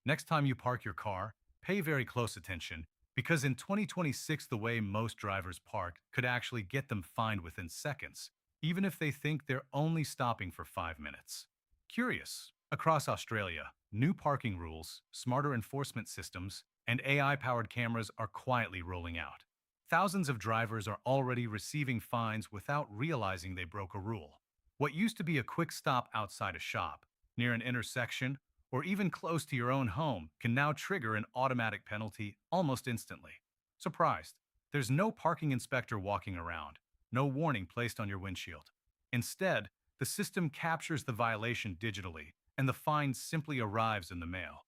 Next time you park your car, pay very close attention because in 2026, the way most drivers park could actually get them fined within seconds, even if they think they're only stopping for 5 minutes. Curious. Across Australia, new parking rules, smarter enforcement systems, and AI powered cameras are quietly rolling out. Thousands of drivers are already receiving fines without realizing they broke a rule. What used to be a quick stop outside a shop, near an intersection, or even close to your own home can now trigger an automatic penalty almost instantly. Surprised? There's no parking inspector walking around, no warning placed on your windshield. Instead, the system captures the violation digitally, and the fine simply arrives in the mail.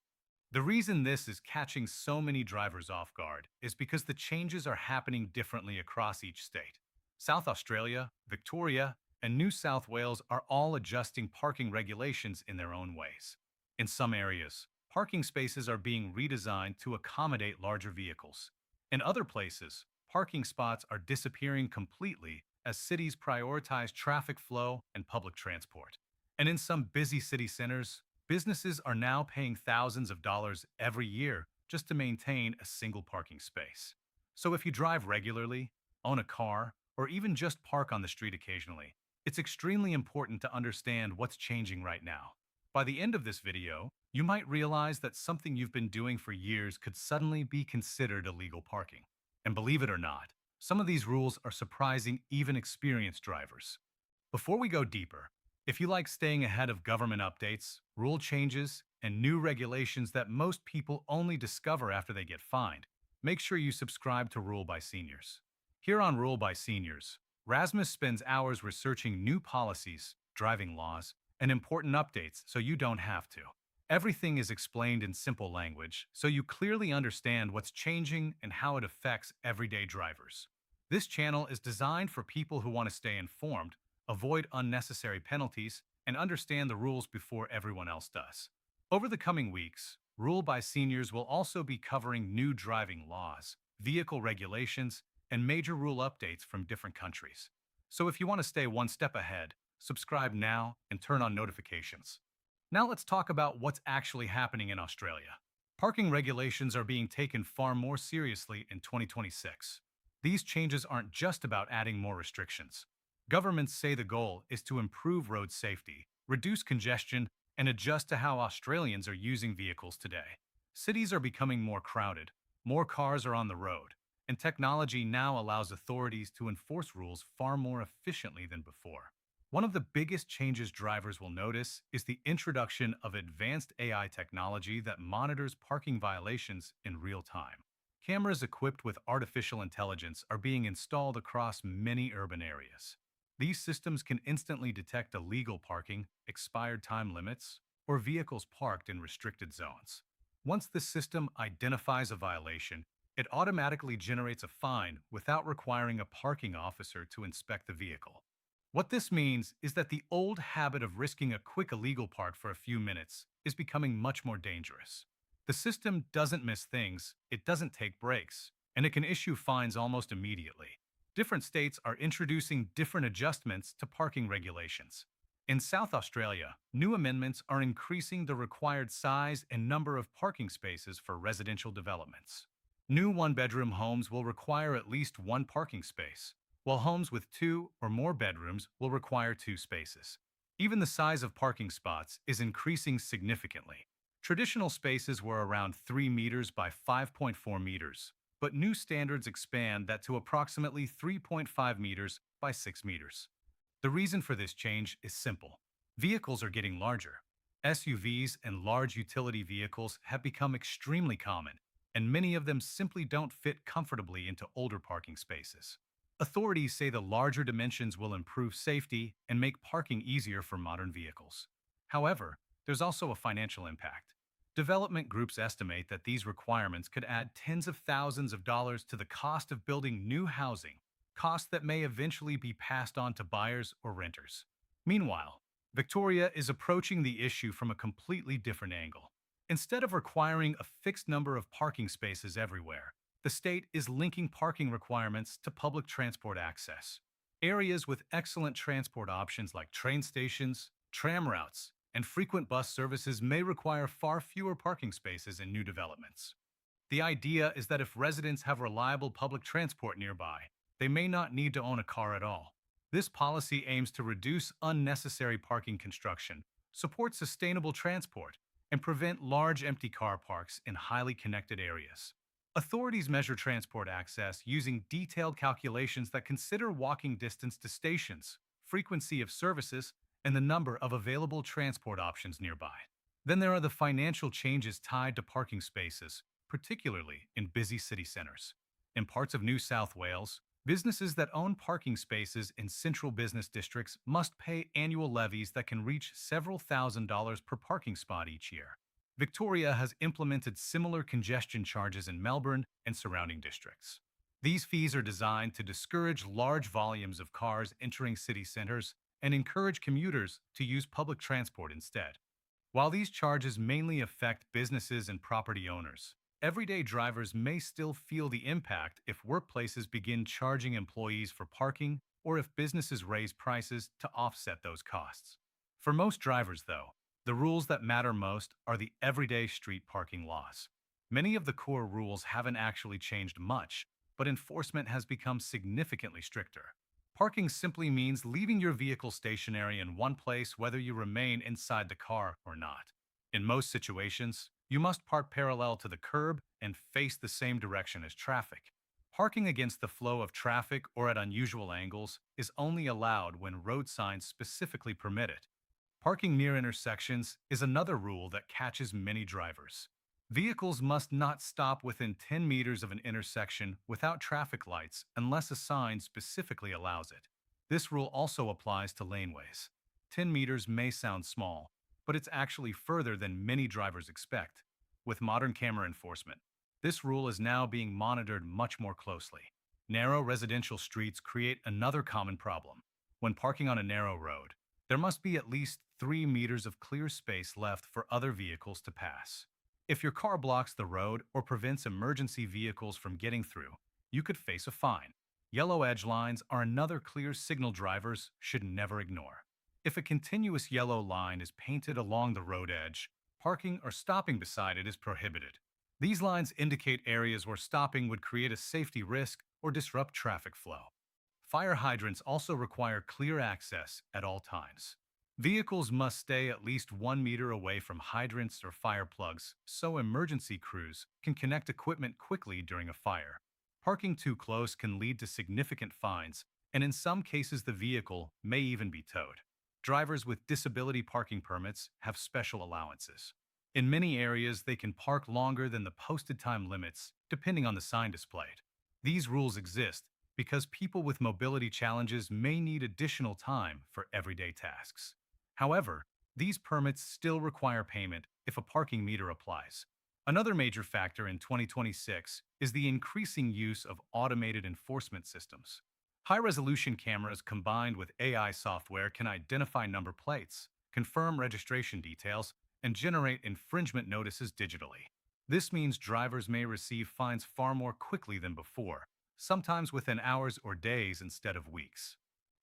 The reason this is catching so many drivers off guard is because the changes are happening differently across each state. South Australia, Victoria, and New South Wales are all adjusting parking regulations in their own ways. In some areas, parking spaces are being redesigned to accommodate larger vehicles. In other places, parking spots are disappearing completely as cities prioritize traffic flow and public transport. And in some busy city centers, businesses are now paying thousands of dollars every year just to maintain a single parking space. So if you drive regularly, own a car, or even just park on the street occasionally, it's extremely important to understand what's changing right now. By the end of this video, you might realize that something you've been doing for years could suddenly be considered illegal parking. And believe it or not, some of these rules are surprising even experienced drivers. Before we go deeper, if you like staying ahead of government updates, rule changes, and new regulations that most people only discover after they get fined, make sure you subscribe to Rule by Seniors. Here on Rule by Seniors, Rasmus spends hours researching new policies, driving laws, and important updates so you don't have to. Everything is explained in simple language so you clearly understand what's changing and how it affects everyday drivers. This channel is designed for people who want to stay informed, avoid unnecessary penalties, and understand the rules before everyone else does. Over the coming weeks, Rule by Seniors will also be covering new driving laws, vehicle regulations, and major rule updates from different countries. So if you want to stay one step ahead, subscribe now and turn on notifications. Now let's talk about what's actually happening in Australia. Parking regulations are being taken far more seriously in 2026. These changes aren't just about adding more restrictions. Governments say the goal is to improve road safety, reduce congestion, and adjust to how Australians are using vehicles today. Cities are becoming more crowded, more cars are on the road, and technology now allows authorities to enforce rules far more efficiently than before. One of the biggest changes drivers will notice is the introduction of advanced AI technology that monitors parking violations in real time. Cameras equipped with artificial intelligence are being installed across many urban areas. These systems can instantly detect illegal parking, expired time limits, or vehicles parked in restricted zones. Once the system identifies a violation, it automatically generates a fine without requiring a parking officer to inspect the vehicle. What this means is that the old habit of risking a quick illegal park for a few minutes is becoming much more dangerous. The system doesn't miss things, it doesn't take breaks, and it can issue fines almost immediately. Different states are introducing different adjustments to parking regulations. In South Australia, new amendments are increasing the required size and number of parking spaces for residential developments. New one-bedroom homes will require at least one parking space, while homes with two or more bedrooms will require two spaces. Even the size of parking spots is increasing significantly. Traditional spaces were around 3 meters by 5.4 meters, but new standards expand that to approximately 3.5 meters by 6 meters. The reason for this change is simple. Vehicles are getting larger. SUVs and large utility vehicles have become extremely common, and many of them simply don't fit comfortably into older parking spaces. Authorities say the larger dimensions will improve safety and make parking easier for modern vehicles. However, there's also a financial impact. Development groups estimate that these requirements could add tens of thousands of dollars to the cost of building new housing, costs that may eventually be passed on to buyers or renters. Meanwhile, Victoria is approaching the issue from a completely different angle. Instead of requiring a fixed number of parking spaces everywhere, the state is linking parking requirements to public transport access. Areas with excellent transport options like train stations, tram routes, and frequent bus services may require far fewer parking spaces in new developments. The idea is that if residents have reliable public transport nearby, they may not need to own a car at all. This policy aims to reduce unnecessary parking construction, support sustainable transport, and prevent large empty car parks in highly connected areas. Authorities measure transport access using detailed calculations that consider walking distance to stations, frequency of services, and the number of available transport options nearby. Then there are the financial changes tied to parking spaces, particularly in busy city centers. In parts of New South Wales, businesses that own parking spaces in central business districts must pay annual levies that can reach several $1,000s per parking spot each year. Victoria has implemented similar congestion charges in Melbourne and surrounding districts. These fees are designed to discourage large volumes of cars entering city centers and encourage commuters to use public transport instead. While these charges mainly affect businesses and property owners, everyday drivers may still feel the impact if workplaces begin charging employees for parking or if businesses raise prices to offset those costs. For most drivers, though, the rules that matter most are the everyday street parking laws. Many of the core rules haven't actually changed much, but enforcement has become significantly stricter. Parking simply means leaving your vehicle stationary in one place whether you remain inside the car or not. In most situations, you must park parallel to the curb and face the same direction as traffic. Parking against the flow of traffic or at unusual angles is only allowed when road signs specifically permit it. Parking near intersections is another rule that catches many drivers. Vehicles must not stop within 10 meters of an intersection without traffic lights unless a sign specifically allows it. This rule also applies to laneways. 10 meters may sound small, but it's actually further than many drivers expect. With modern camera enforcement, this rule is now being monitored much more closely. Narrow residential streets create another common problem. When parking on a narrow road, there must be at least 3 meters of clear space left for other vehicles to pass. If your car blocks the road or prevents emergency vehicles from getting through, you could face a fine. Yellow edge lines are another clear signal drivers should never ignore. If a continuous yellow line is painted along the road edge, parking or stopping beside it is prohibited. These lines indicate areas where stopping would create a safety risk or disrupt traffic flow. Fire hydrants also require clear access at all times. Vehicles must stay at least 1 meter away from hydrants or fire plugs so emergency crews can connect equipment quickly during a fire. Parking too close can lead to significant fines, and in some cases the vehicle may even be towed. Drivers with disability parking permits have special allowances. In many areas, they can park longer than the posted time limits, depending on the sign displayed. These rules exist because people with mobility challenges may need additional time for everyday tasks. However, these permits still require payment if a parking meter applies. Another major factor in 2026 is the increasing use of automated enforcement systems. High-resolution cameras combined with AI software can identify number plates, confirm registration details, and generate infringement notices digitally. This means drivers may receive fines far more quickly than before, sometimes within hours or days instead of weeks.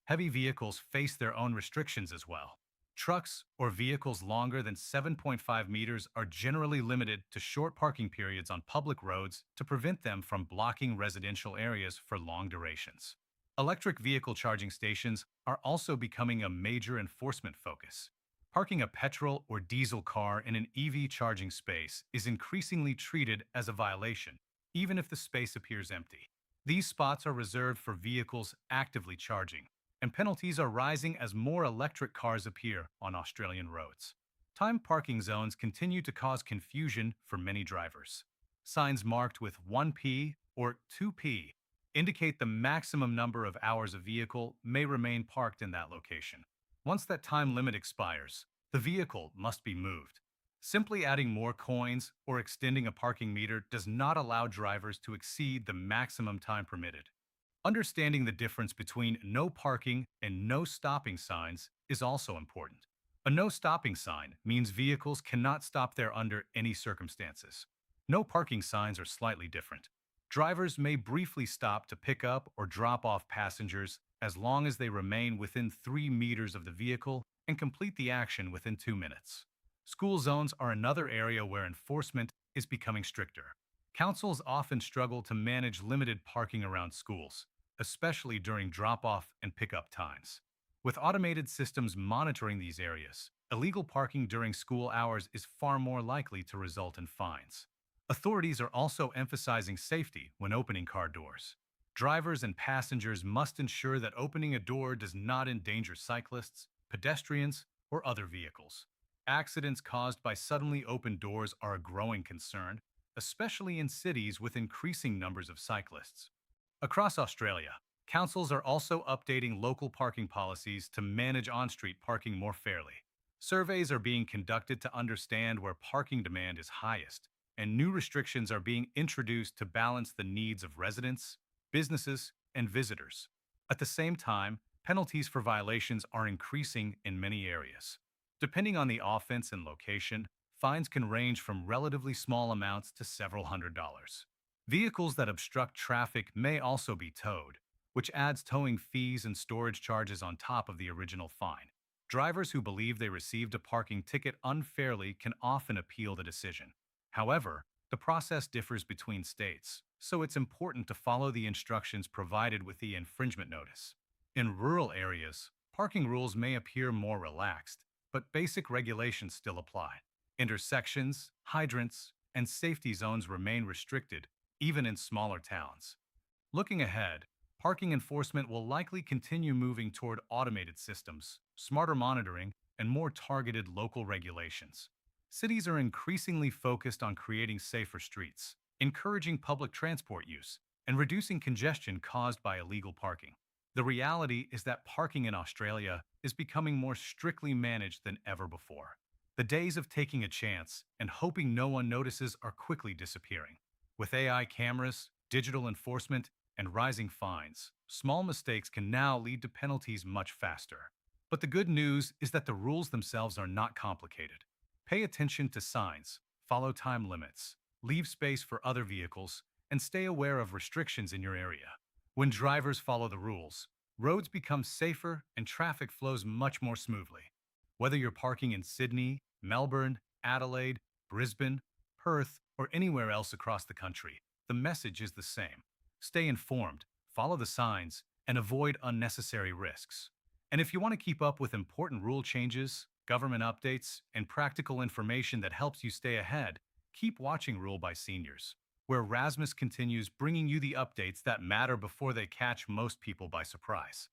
Heavy vehicles face their own restrictions as well. Trucks or vehicles longer than 7.5 meters are generally limited to short parking periods on public roads to prevent them from blocking residential areas for long durations. Electric vehicle charging stations are also becoming a major enforcement focus. Parking a petrol or diesel car in an EV charging space is increasingly treated as a violation, even if the space appears empty. These spots are reserved for vehicles actively charging, and penalties are rising as more electric cars appear on Australian roads. Time parking zones continue to cause confusion for many drivers. Signs marked with 1P or 2P indicate the maximum number of hours a vehicle may remain parked in that location. Once that time limit expires, the vehicle must be moved. Simply adding more coins or extending a parking meter does not allow drivers to exceed the maximum time permitted. Understanding the difference between no parking and no stopping signs is also important. A no stopping sign means vehicles cannot stop there under any circumstances. No parking signs are slightly different. Drivers may briefly stop to pick up or drop off passengers as long as they remain within 3 meters of the vehicle and complete the action within 2 minutes. School zones are another area where enforcement is becoming stricter. Councils often struggle to manage limited parking around schools, especially during drop off and pickup times. With automated systems monitoring these areas, illegal parking during school hours is far more likely to result in fines. Authorities are also emphasizing safety when opening car doors. Drivers and passengers must ensure that opening a door does not endanger cyclists, pedestrians, or other vehicles. Accidents caused by suddenly opened doors are a growing concern, especially in cities with increasing numbers of cyclists. Across Australia, councils are also updating local parking policies to manage on street parking more fairly. Surveys are being conducted to understand where parking demand is highest, and new restrictions are being introduced to balance the needs of residents, businesses, and visitors. At the same time, penalties for violations are increasing in many areas. Depending on the offense and location, fines can range from relatively small amounts to several $100s. Vehicles that obstruct traffic may also be towed, which adds towing fees and storage charges on top of the original fine. Drivers who believe they received a parking ticket unfairly can often appeal the decision. However, the process differs between states, so it's important to follow the instructions provided with the infringement notice. In rural areas, parking rules may appear more relaxed, but basic regulations still apply. Intersections, hydrants, and safety zones remain restricted, even in smaller towns. Looking ahead, parking enforcement will likely continue moving toward automated systems, smarter monitoring, and more targeted local regulations. Cities are increasingly focused on creating safer streets, encouraging public transport use, and reducing congestion caused by illegal parking. The reality is that parking in Australia is becoming more strictly managed than ever before. The days of taking a chance and hoping no one notices are quickly disappearing. With AI cameras, digital enforcement, and rising fines, small mistakes can now lead to penalties much faster. But the good news is that the rules themselves are not complicated. Pay attention to signs, follow time limits, leave space for other vehicles, and stay aware of restrictions in your area. When drivers follow the rules, roads become safer and traffic flows much more smoothly. Whether you're parking in Sydney, Melbourne, Adelaide, Brisbane, Perth, or anywhere else across the country, the message is the same. Stay informed, follow the signs, and avoid unnecessary risks. And if you want to keep up with important rule changes, government updates, and practical information that helps you stay ahead, keep watching Rule by Seniors, where Rasmus continues bringing you the updates that matter before they catch most people by surprise.